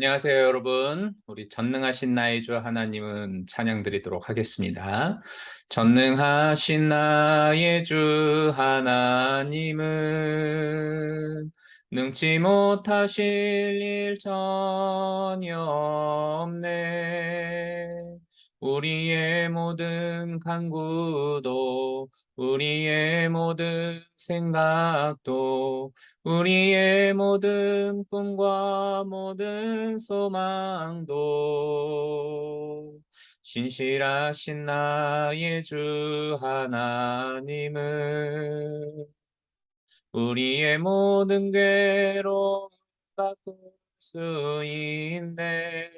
안녕하세요, 여러분. 우리 전능하신 나의 주 하나님은 찬양 드리도록 하겠습니다. 전능하신 나의 주 하나님은 능치 못하실 일 전혀 없네. 우리의 모든 간구도 우리의 모든 생각도 우리의 모든 꿈과 모든 소망도 신실하신 나의 주 하나님은 우리의 모든 괴로움 바꿀 수 있네.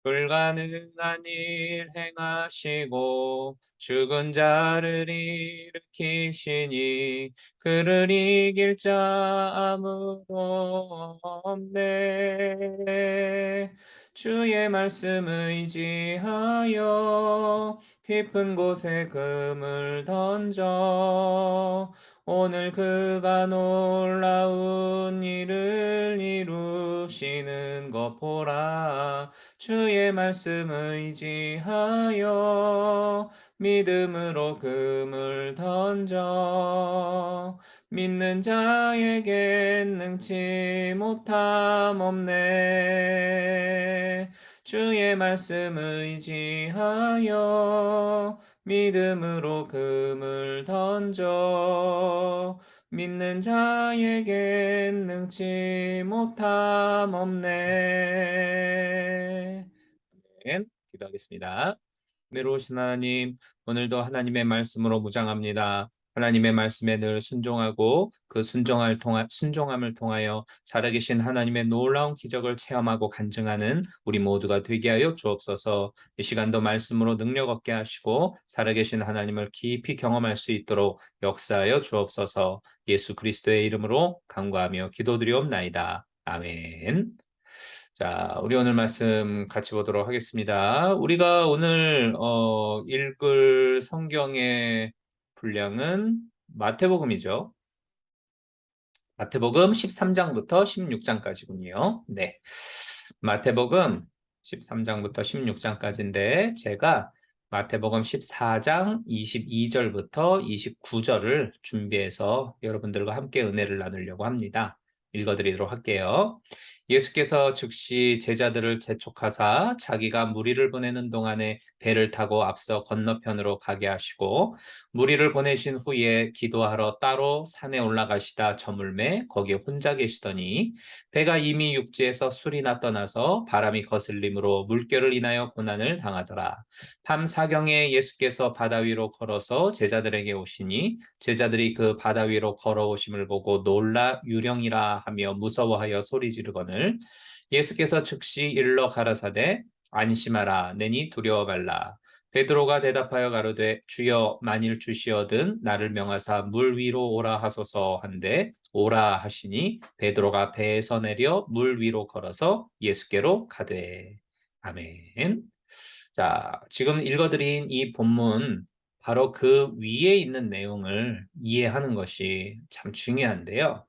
불가능한 일 행하시고 죽은 자를 일으키시니 그를 이길 자 아무도 없네. 주의 말씀 의지하여 깊은 곳에 금을 던져 오늘 그가 놀라운 일을 이루시는 것 보라. 주의 말씀 의지하여 믿음으로 금을 던져 믿는 자에겐 능치 못함 없네. 주의 말씀 의지하여 믿음으로 금을 던져 믿는 자에겐 능치 못함 없네. 아멘. 기도하겠습니다. 내려오신 하나님, 오늘도 하나님의 말씀으로 무장합니다. 하나님의 말씀에 늘 순종하고 그 순종함을 통하여 살아계신 하나님의 놀라운 기적을 체험하고 간증하는 우리 모두가 되게 하여 주옵소서. 이 시간도 말씀으로 능력 얻게 하시고 살아계신 하나님을 깊이 경험할 수 있도록 역사하여 주옵소서. 예수 그리스도의 이름으로 간구하며 기도드리옵나이다. 아멘. 자, 우리 오늘 말씀 같이 보도록 하겠습니다. 우리가 오늘 읽을 성경의 분량은 마태복음이죠. 마태복음 13장부터 16장까지군요. 네. 마태복음 13장부터 16장까지인데 제가 마태복음 14장 22절부터 29절을 준비해서 여러분들과 함께 은혜를 나누려고 합니다. 읽어드리도록 할게요. 예수께서 즉시 제자들을 재촉하사 자기가 무리를 보내는 동안에 배를 타고 앞서 건너편으로 가게 하시고 무리를 보내신 후에 기도하러 따로 산에 올라가시다 저물매 거기에 혼자 계시더니 배가 이미 육지에서 술이나 떠나서 바람이 거슬림으로 물결을 인하여 고난을 당하더라. 밤 사경에 예수께서 바다 위로 걸어서 제자들에게 오시니 제자들이 그 바다 위로 걸어오심을 보고 놀라 유령이라 하며 무서워하여 소리 지르거늘 예수께서 즉시 일러 가라사대 안심하라 내니 두려워 말라. 베드로가 대답하여 가로되 주여 만일 주시어든 나를 명하사 물 위로 오라 하소서 한데 오라 하시니 베드로가 배에서 내려 물 위로 걸어서 예수께로 가되 아멘. 자, 지금 읽어드린 이 본문 바로 그 위에 있는 내용을 이해하는 것이 참 중요한데요.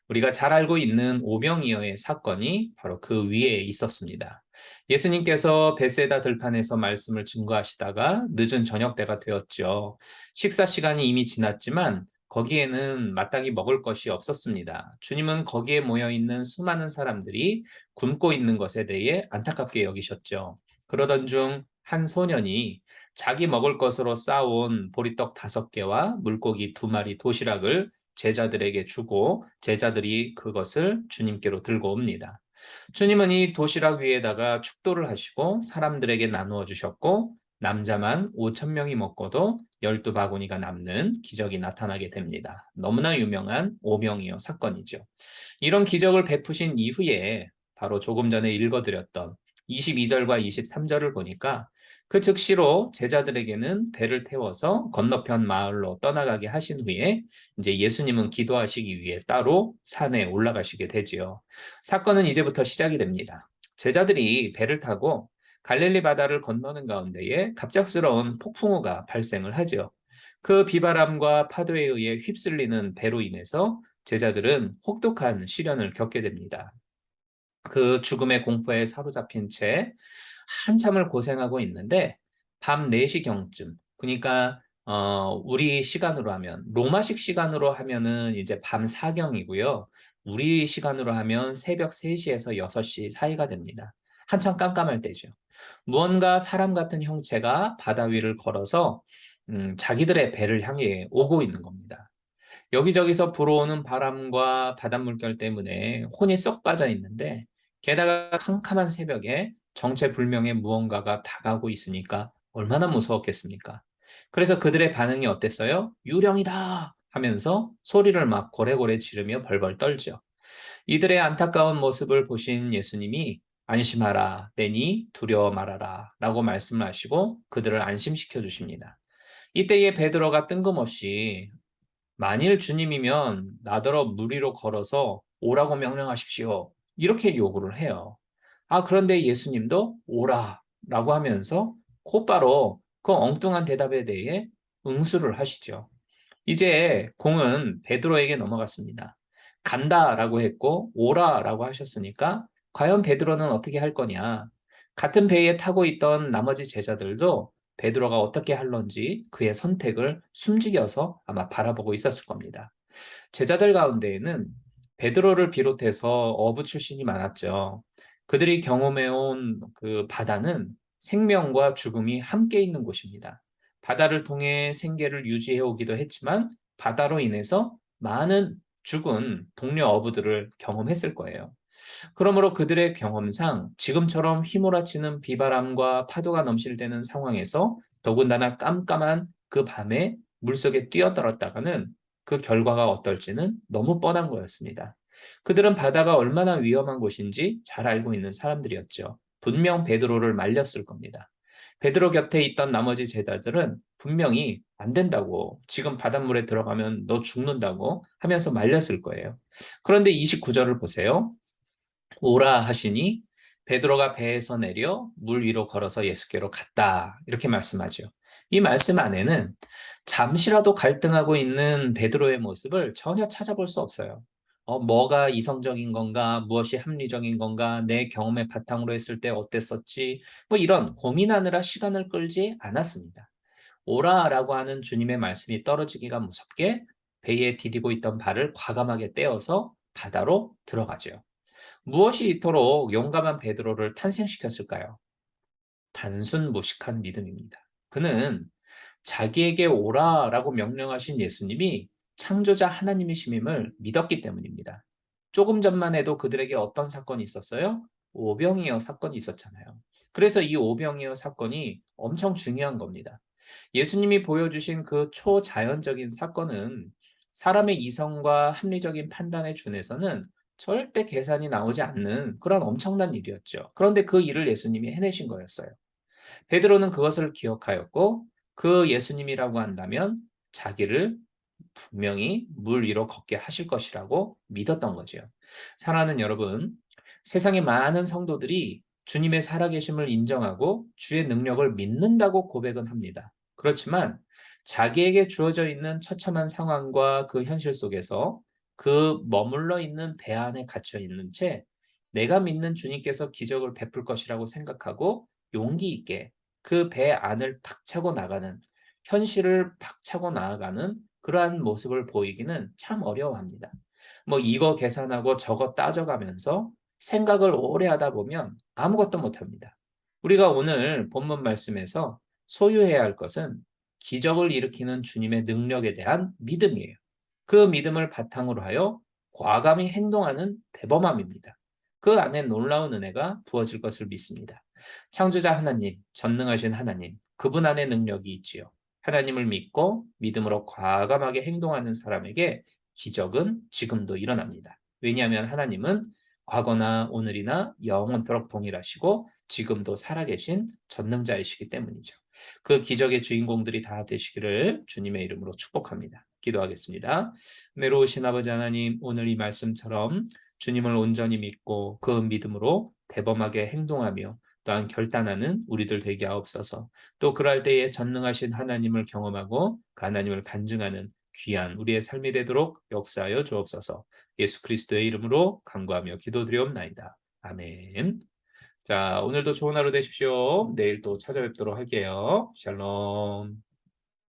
우리가 잘 알고 있는 오병이어의 사건이 바로 그 위에 있었습니다. 예수님께서 벳세다 들판에서 말씀을 증거하시다가 늦은 저녁 때가 되었죠. 식사 시간이 이미 지났지만 거기에는 마땅히 먹을 것이 없었습니다. 주님은 거기에 모여 있는 수많은 사람들이 굶고 있는 것에 대해 안타깝게 여기셨죠. 그러던 중 한 소년이 자기 먹을 것으로 싸온 보리떡 5개와 물고기 2마리 도시락을 제자들에게 주고 제자들이 그것을 주님께로 들고 옵니다. 주님은 이 도시락 위에다가 축도를 하시고 사람들에게 나누어 주셨고 남자만 5천 명이 먹고도 12바구니가 남는 기적이 나타나게 됩니다. 너무나 유명한 오병이어 사건이죠. 이런 기적을 베푸신 이후에 바로 조금 전에 읽어드렸던 22절과 23절을 보니까 그 즉시로 제자들에게는 배를 태워서 건너편 마을로 떠나가게 하신 후에 이제 예수님은 기도하시기 위해 따로 산에 올라가시게 되지요. 사건은 이제부터 시작이 됩니다. 제자들이 배를 타고 갈릴리 바다를 건너는 가운데에 갑작스러운 폭풍우가 발생을 하죠. 그 비바람과 파도에 의해 휩쓸리는 배로 인해서 제자들은 혹독한 시련을 겪게 됩니다. 그 죽음의 공포에 사로잡힌 채 한참을 고생하고 있는데 밤 4시경쯤, 그러니까 우리 시간으로 하면, 로마식 시간으로 하면은 이제 밤 4경이고요. 우리 시간으로 하면 새벽 3시에서 6시 사이가 됩니다. 한참 깜깜할 때죠. 무언가 사람 같은 형체가 바다 위를 걸어서 자기들의 배를 향해 오고 있는 겁니다. 여기저기서 불어오는 바람과 바닷물결 때문에 혼이 쏙 빠져 있는데, 게다가 캄캄한 새벽에 정체불명의 무언가가 다가오고 있으니까 얼마나 무서웠겠습니까? 그래서 그들의 반응이 어땠어요? 유령이다! 하면서 소리를 막 고래고래 지르며 벌벌 떨죠. 이들의 안타까운 모습을 보신 예수님이 안심하라, 내니 두려워 말아라 라고 말씀하시고 그들을 안심시켜 주십니다. 이때에 베드로가 뜬금없이 만일 주님이면 나더러 물 위로 걸어서 오라고 명령하십시오, 이렇게 요구를 해요. 그런데 예수님도 오라라고 하면서 곧바로 그 엉뚱한 대답에 대해 응수를 하시죠. 이제 공은 베드로에게 넘어갔습니다. 간다라고 했고 오라라고 하셨으니까 과연 베드로는 어떻게 할 거냐? 같은 배에 타고 있던 나머지 제자들도 베드로가 어떻게 할런지 그의 선택을 숨지겨서 아마 바라보고 있었을 겁니다. 제자들 가운데에는 베드로를 비롯해서 어부 출신이 많았죠. 그들이 경험해온 그 바다는 생명과 죽음이 함께 있는 곳입니다. 바다를 통해 생계를 유지해 오기도 했지만 바다로 인해서 많은 죽은 동료 어부들을 경험했을 거예요. 그러므로 그들의 경험상 지금처럼 휘몰아치는 비바람과 파도가 넘실대는 상황에서 더군다나 깜깜한 그 밤에 물속에 뛰어들었다가는 그 결과가 어떨지는 너무 뻔한 거였습니다. 그들은 바다가 얼마나 위험한 곳인지 잘 알고 있는 사람들이었죠. 분명 베드로를 말렸을 겁니다. 베드로 곁에 있던 나머지 제자들은 분명히 안 된다고, 지금 바닷물에 들어가면 너 죽는다고 하면서 말렸을 거예요. 그런데 29절을 보세요. 오라 하시니 베드로가 배에서 내려 물 위로 걸어서 예수께로 갔다, 이렇게 말씀하죠. 이 말씀 안에는 잠시라도 갈등하고 있는 베드로의 모습을 전혀 찾아볼 수 없어요. 뭐가 이성적인 건가, 무엇이 합리적인 건가, 내 경험의 바탕으로 했을 때 어땠었지, 뭐 이런 고민하느라 시간을 끌지 않았습니다. 오라라고 하는 주님의 말씀이 떨어지기가 무섭게 배에 디디고 있던 발을 과감하게 떼어서 바다로 들어가죠. 무엇이 이토록 용감한 베드로를 탄생시켰을까요? 단순 무식한 믿음입니다. 그는 자기에게 오라라고 명령하신 예수님이 창조자 하나님이심을 믿었기 때문입니다. 조금 전만 해도 그들에게 어떤 사건이 있었어요? 오병이어 사건이 있었잖아요. 그래서 이 오병이어 사건이 엄청 중요한 겁니다. 예수님이 보여주신 그 초자연적인 사건은 사람의 이성과 합리적인 판단에 준해서는 절대 계산이 나오지 않는 그런 엄청난 일이었죠. 그런데 그 일을 예수님이 해내신 거였어요. 베드로는 그것을 기억하였고 그 예수님이라고 한다면 자기를 분명히 물 위로 걷게 하실 것이라고 믿었던 거죠. 사랑하는 여러분, 세상의 많은 성도들이 주님의 살아계심을 인정하고 주의 능력을 믿는다고 고백은 합니다. 그렇지만 자기에게 주어져 있는 처참한 상황과 그 현실 속에서 그 머물러 있는 배 안에 갇혀 있는 채 내가 믿는 주님께서 기적을 베풀 것이라고 생각하고 용기 있게 그 배 안을 박차고 나가는, 현실을 박차고 나아가는 그러한 모습을 보이기는 참 어려워합니다. 뭐 이거 계산하고 저거 따져가면서 생각을 오래 하다 보면 아무것도 못합니다. 우리가 오늘 본문 말씀에서 소유해야 할 것은 기적을 일으키는 주님의 능력에 대한 믿음이에요. 그 믿음을 바탕으로 하여 과감히 행동하는 대범함입니다. 그 안에 놀라운 은혜가 부어질 것을 믿습니다. 창조자 하나님, 전능하신 하나님, 그분 안에 능력이 있지요. 하나님을 믿고 믿음으로 과감하게 행동하는 사람에게 기적은 지금도 일어납니다. 왜냐하면 하나님은 과거나 오늘이나 영원토록 동일하시고 지금도 살아계신 전능자이시기 때문이죠. 그 기적의 주인공들이 다 되시기를 주님의 이름으로 축복합니다. 기도하겠습니다. 은혜로우신 아버지 하나님, 오늘 이 말씀처럼 주님을 온전히 믿고 그 믿음으로 대범하게 행동하며 또한 결단하는 우리들 되게 하옵소서. 또 그럴 때에 전능하신 하나님을 경험하고 그 하나님을 간증하는 귀한 우리의 삶이 되도록 역사하여 주옵소서. 예수 그리스도의 이름으로 간구하며 기도드리옵나이다. 아멘. 자, 오늘도 좋은 하루 되십시오. 내일 또 찾아뵙도록 할게요. 샬롬.